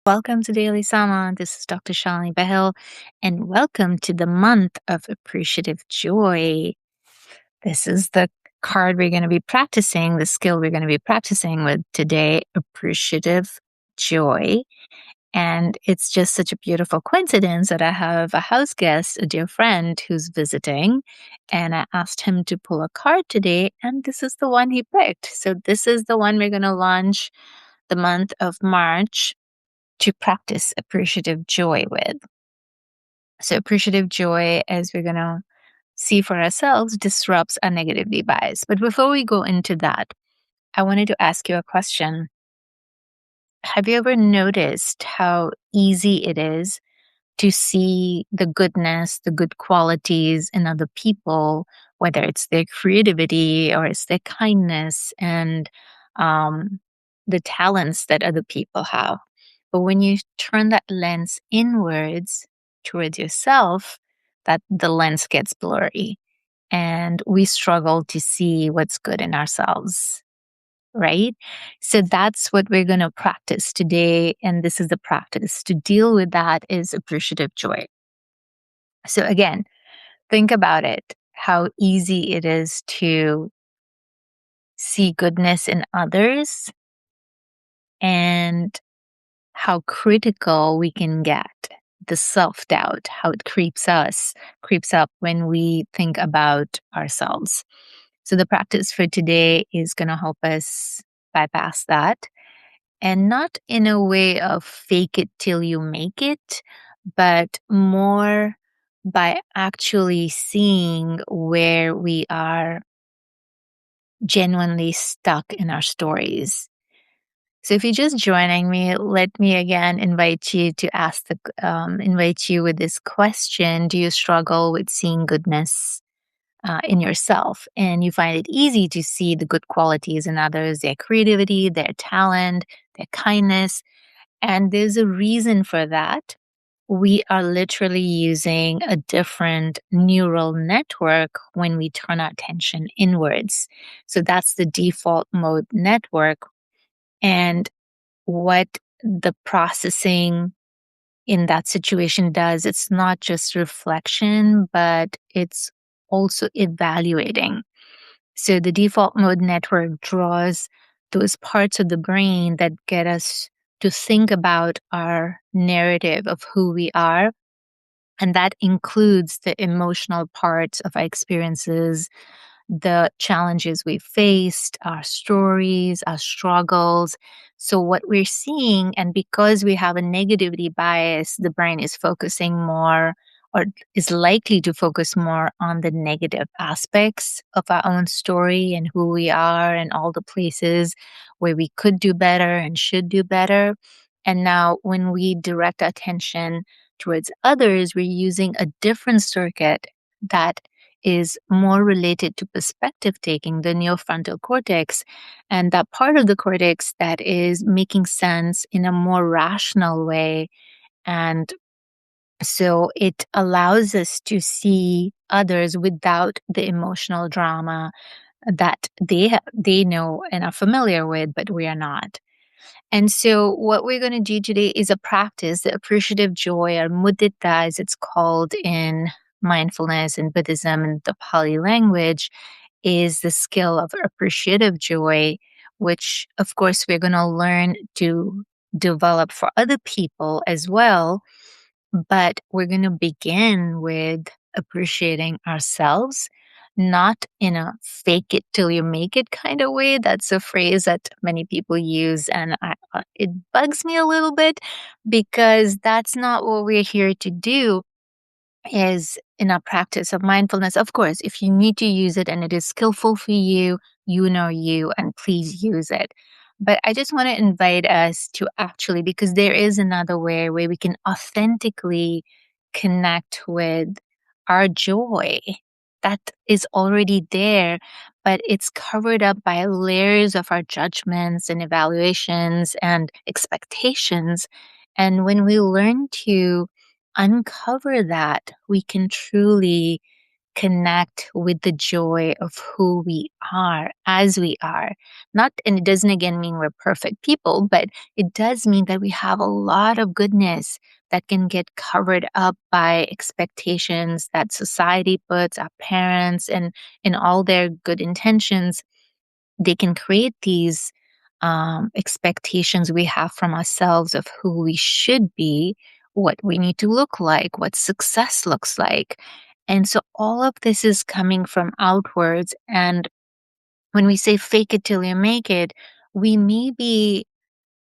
Welcome to Daily Sama. This is Dr. Shalini Bahl, and welcome to the month of Appreciative Joy. This is the card we're going to be practicing, the skill we're going to be practicing with today, Appreciative Joy. And it's just such a beautiful coincidence that I have a house guest, a dear friend who's visiting, and I asked him to pull a card today, and this is the one he picked. So this is the one we're going to launch the month of March to practice appreciative joy with. So, appreciative joy, as we're going to see for ourselves, disrupts our negativity bias. But before we go into that, I wanted to ask you a question. Have you ever noticed how easy it is to see the goodness, the good qualities in other people, whether it's their creativity or it's their kindness and um, the talents that other people have? But when you turn that lens inwards towards yourself, that the lens gets blurry and we struggle to see what's good in ourselves, right? So that's what we're going to practice today. And this is the practice. To deal with that is appreciative joy. So again, think about it, how easy it is to see goodness in others and how critical we can get. The self-doubt, how it creeps up when we think about ourselves. So the practice for today is going to help us bypass that, and not in a way of fake it till you make it, but more by actually seeing where we are genuinely stuck in our stories. So if you're just joining me, let me again invite you with this question. Do you struggle with seeing goodness in yourself? And you find it easy to see the good qualities in others, their creativity, their talent, their kindness. And there's a reason for that. We are literally using a different neural network when we turn our attention inwards. So that's the default mode network. And what the processing in that situation does, it's not just reflection, but it's also evaluating. So the default mode network draws those parts of the brain that get us to think about our narrative of who we are. And that includes the emotional parts of our experiences, the challenges we faced, our stories, our struggles. So, what we're seeing, and because we have a negativity bias, the brain is focusing more or is likely to focus more on the negative aspects of our own story and who we are and all the places where we could do better and should do better. And now, when we direct our attention towards others, we're using a different circuit that is more related to perspective taking, the neofrontal cortex, and that part of the cortex that is making sense in a more rational way. And so it allows us to others without the emotional drama that they know and are familiar with, but we are not. And so what we're going to do today is a practice, the appreciative joy, or mudita as it's called in mindfulness and Buddhism and the Pali language, is the skill of appreciative joy, which of course we're going to learn to develop for other people as well. But we're going to begin with appreciating ourselves, not in a fake it till you make it kind of way. That's a phrase that many people use. And it bugs me a little bit because that's not what we're here to do. Is in a practice of mindfulness. Of course, if you need to use it and it is skillful for you, you know you, and please use it. But I just want to invite us to actually, because there is another way where we can authentically connect with our joy that is already there, but it's covered up by layers of our judgments and evaluations and expectations. And when we learn to uncover that, we can truly connect with the joy of who we are as we are. Not, and it doesn't again mean we're perfect people, but it does mean that we have a lot of goodness that can get covered up by expectations that society puts, our parents, and in all their good intentions, they can create these expectations we have from ourselves of who we should be, what we need to look like, what success looks like. And so all of this is coming from outwards. And when we say fake it till you make it, we may be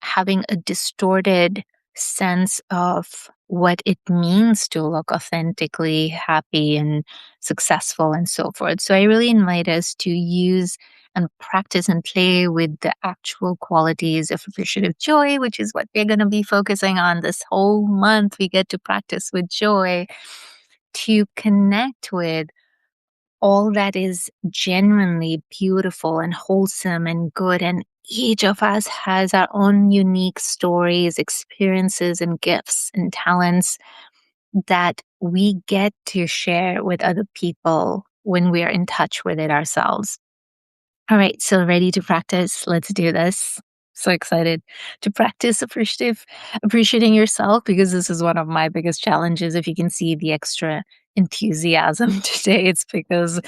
having a distorted sense of what it means to look authentically happy and successful and so forth. So I really invite us to use and practice and play with the actual qualities of appreciative joy, which is what we're going to be focusing on this whole month. We get to practice with joy to connect with all that is genuinely beautiful and wholesome and good. And each of us has our own unique stories, experiences, and gifts and talents that we get to share with other people when we are in touch with it ourselves. All right, so ready to practice? Let's do this. So excited to practice appreciating yourself, because this is one of my biggest challenges. If you can see the extra enthusiasm today, it's because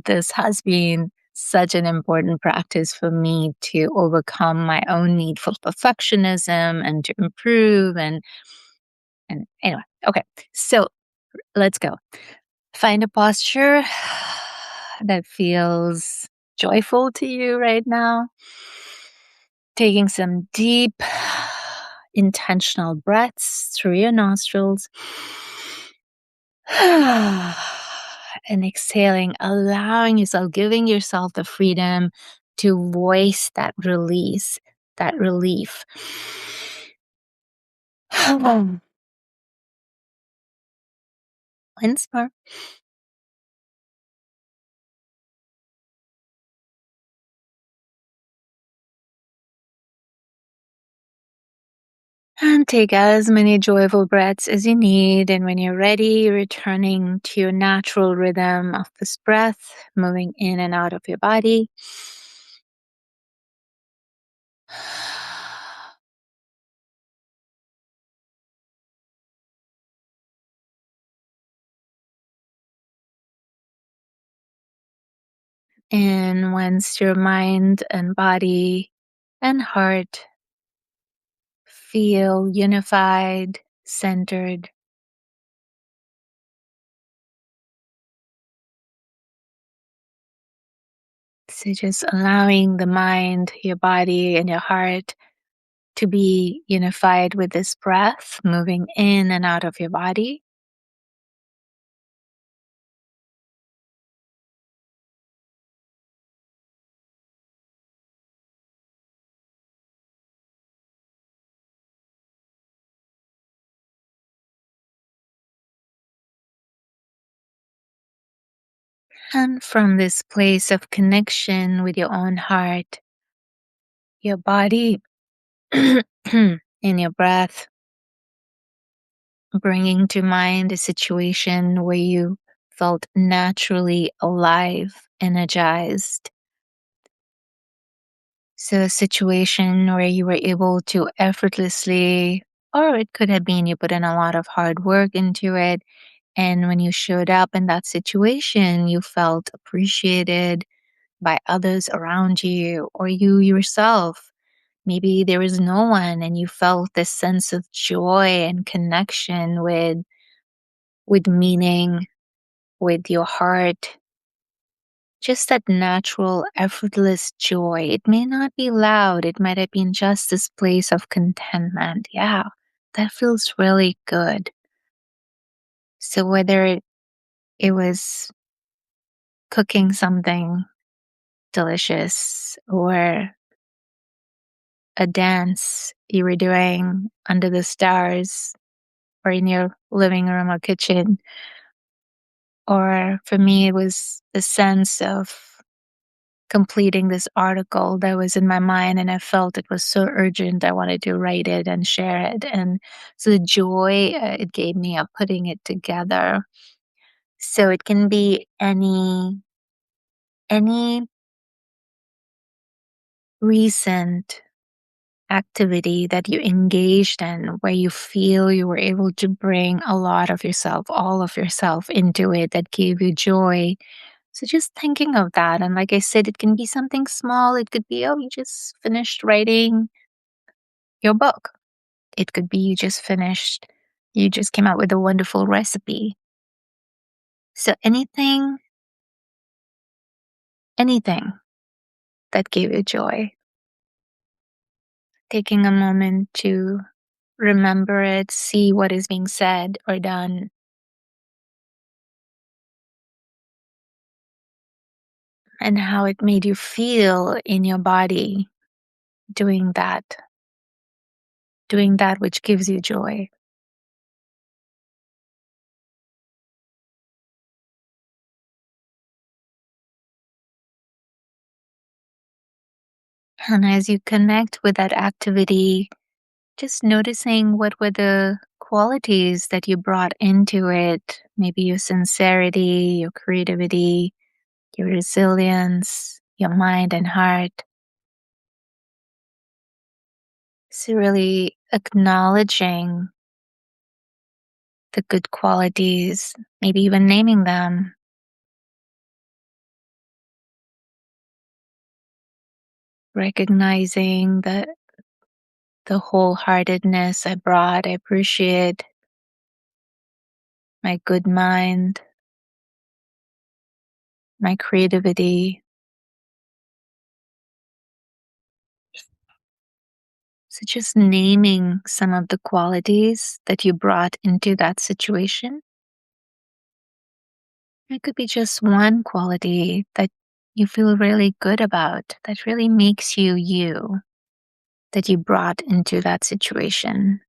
this has been such an important practice for me to overcome my own need for perfectionism and to improve and anyway. Okay. So, let's go. Find a posture that feels joyful to you right now. Taking some deep intentional breaths through your nostrils. And exhaling, allowing yourself, giving yourself the freedom to voice that release, that relief. Once more. And take as many joyful breaths as you need. And when you're ready, returning to your natural rhythm of this breath, moving in and out of your body. And once your mind and body and heart feel unified, centered, so just allowing the mind, your body, and your heart to be unified with this breath, moving in and out of your body. And from this place of connection with your own heart, your body, and your breath, bringing to mind a situation where you felt naturally alive, energized. So, a situation where you were able to effortlessly, or it could have been you put in a lot of hard work into it. And when you showed up in that situation, you felt appreciated by others around you or you yourself. Maybe there was no one and you felt this sense of joy and connection with meaning, with your heart, just that natural, effortless joy. It may not be loud, it might have been just this place of contentment. Yeah, that feels really good. So, whether it was cooking something delicious or a dance you were doing under the stars or in your living room or kitchen, or for me, it was the sense of completing this article that was in my mind and I felt it was so urgent. I wanted to write it and share it. And so the joy it gave me of putting it together. So it can be any recent activity that you engaged in where you feel you were able to bring a lot of yourself, all of yourself into it that gave you joy. So just thinking of that. And like I said, it can be something small. It could be, oh, you just finished writing your book. It could be you just came out with a wonderful recipe. So anything that gave you joy, taking a moment to remember it, see what is being said or done, and how it made you feel in your body doing that which gives you joy. And as you connect with that activity, just noticing what were the qualities that you brought into it, maybe your sincerity, your creativity, your resilience, your mind and heart. So, really acknowledging the good qualities, maybe even naming them, recognizing the wholeheartedness I brought. I appreciate my good mind, my creativity. So, just naming some of the qualities that you brought into that situation. It could be just one quality that you feel really good about, that really makes you you, that you brought into that situation.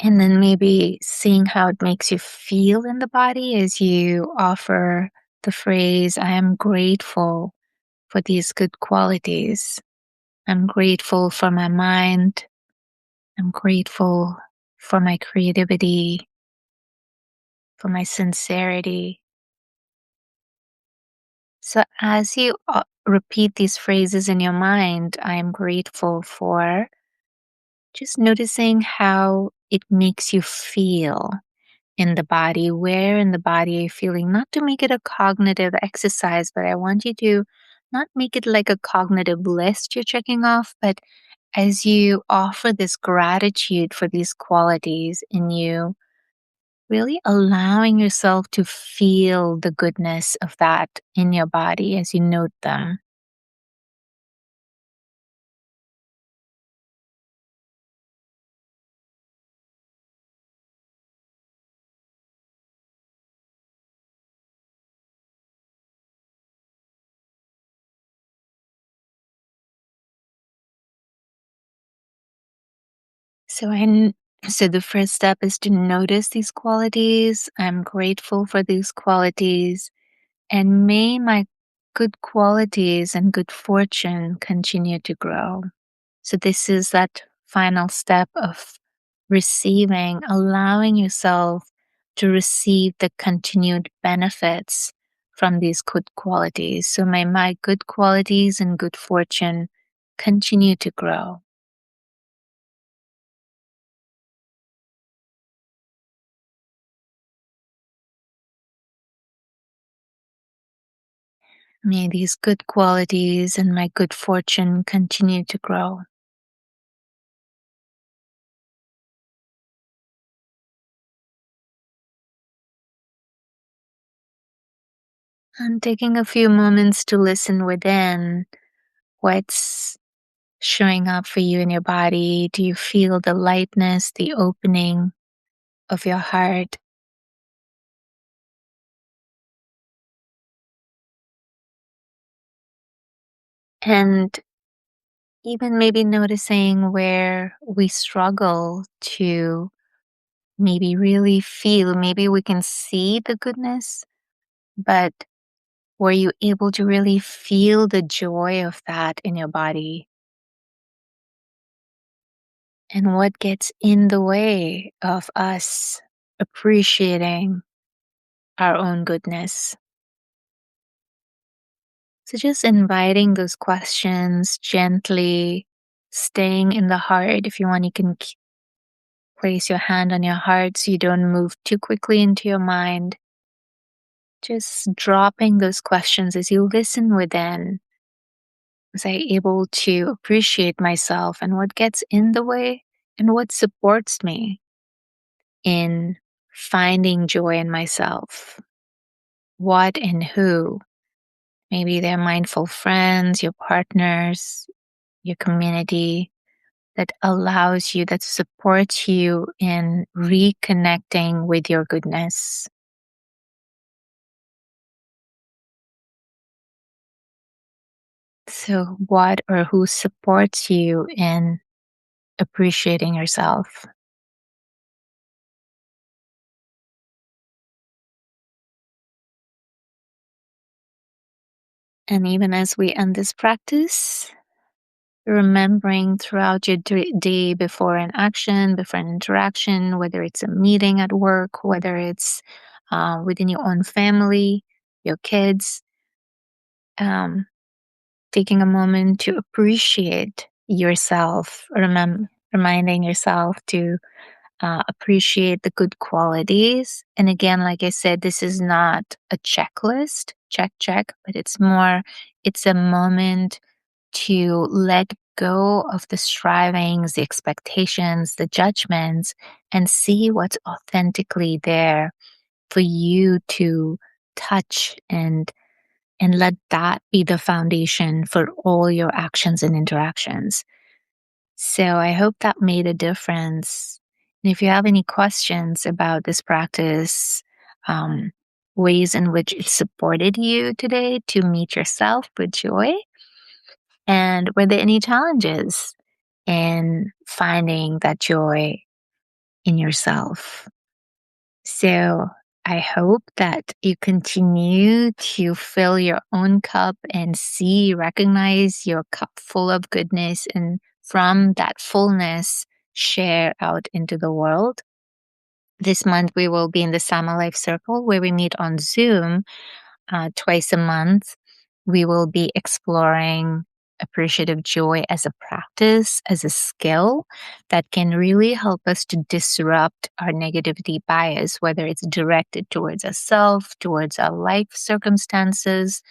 And then maybe seeing how it makes you feel in the body as you offer the phrase, I am grateful for these good qualities. I'm grateful for my mind. I'm grateful for my creativity, for my sincerity. So as you repeat these phrases in your mind, I am grateful for, just noticing how it makes you feel in the body. Where in the body are you feeling? Not to make it a cognitive exercise, but I want you to not make it like a cognitive list you're checking off, but as you offer this gratitude for these qualities in you, really allowing yourself to feel the goodness of that in your body as you note them. So so the first step is to notice these qualities. I'm grateful for these qualities, and may my good qualities and good fortune continue to grow. So this is that final step of receiving, allowing yourself to receive the continued benefits from these good qualities. So may my good qualities and good fortune continue to grow. May these good qualities and my good fortune continue to grow. And taking a few moments to listen within, what's showing up for you in your body? Do you feel the lightness, the opening of your heart? And even maybe noticing where we struggle to maybe really feel, maybe we can see the goodness, but were you able to really feel the joy of that in your body? And what gets in the way of us appreciating our own goodness? So just inviting those questions gently, staying in the heart. If you want, you can place your hand on your heart so you don't move too quickly into your mind. Just dropping those questions as you listen within. Was I able to appreciate myself and what gets in the way and what supports me in finding joy in myself? What and who? Maybe they're mindful friends, your partners, your community that allows you, that supports you in reconnecting with your goodness. So, what or who supports you in appreciating yourself? And even as we end this practice, remembering throughout your day before an action, before an interaction, whether it's a meeting at work, whether it's within your own family, your kids, um, taking a moment to appreciate yourself, reminding yourself to appreciate the good qualities. And again, like I said, this is not a checklist, check, but it's a moment to let go of the strivings, the expectations, the judgments, and see what's authentically there for you to touch and let that be the foundation for all your actions and interactions. So I hope that made a difference. And if you have any questions about this practice, um, ways in which it supported you today to meet yourself with joy, and were there any challenges in finding that joy in yourself? So I hope that you continue to fill your own cup and recognize your cup full of goodness, and from that fullness, share out into the world. This month, we will be in the Sama Life Circle where we meet on Zoom twice a month. We will be exploring appreciative joy as a practice, as a skill that can really help us to disrupt our negativity bias, whether it's directed towards ourselves, towards our life circumstances,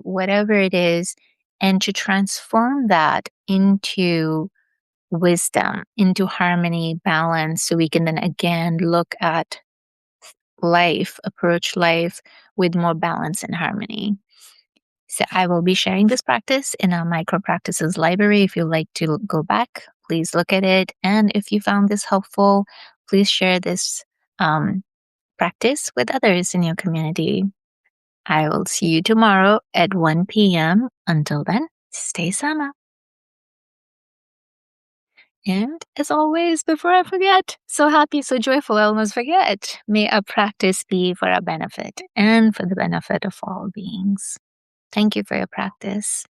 whatever it is, and to transform that into wisdom, into harmony, balance, so we can then again look at life, approach life with more balance and harmony. So I will be sharing this practice in our micro practices library. If you'd like to go back, please look at it. And if you found this helpful, please share this practice with others in your community. I will see you tomorrow at 1 p.m. Until then, stay sama. And as always, before I forget, so happy, so joyful, I almost forget. May our practice be for our benefit and for the benefit of all beings. Thank you for your practice.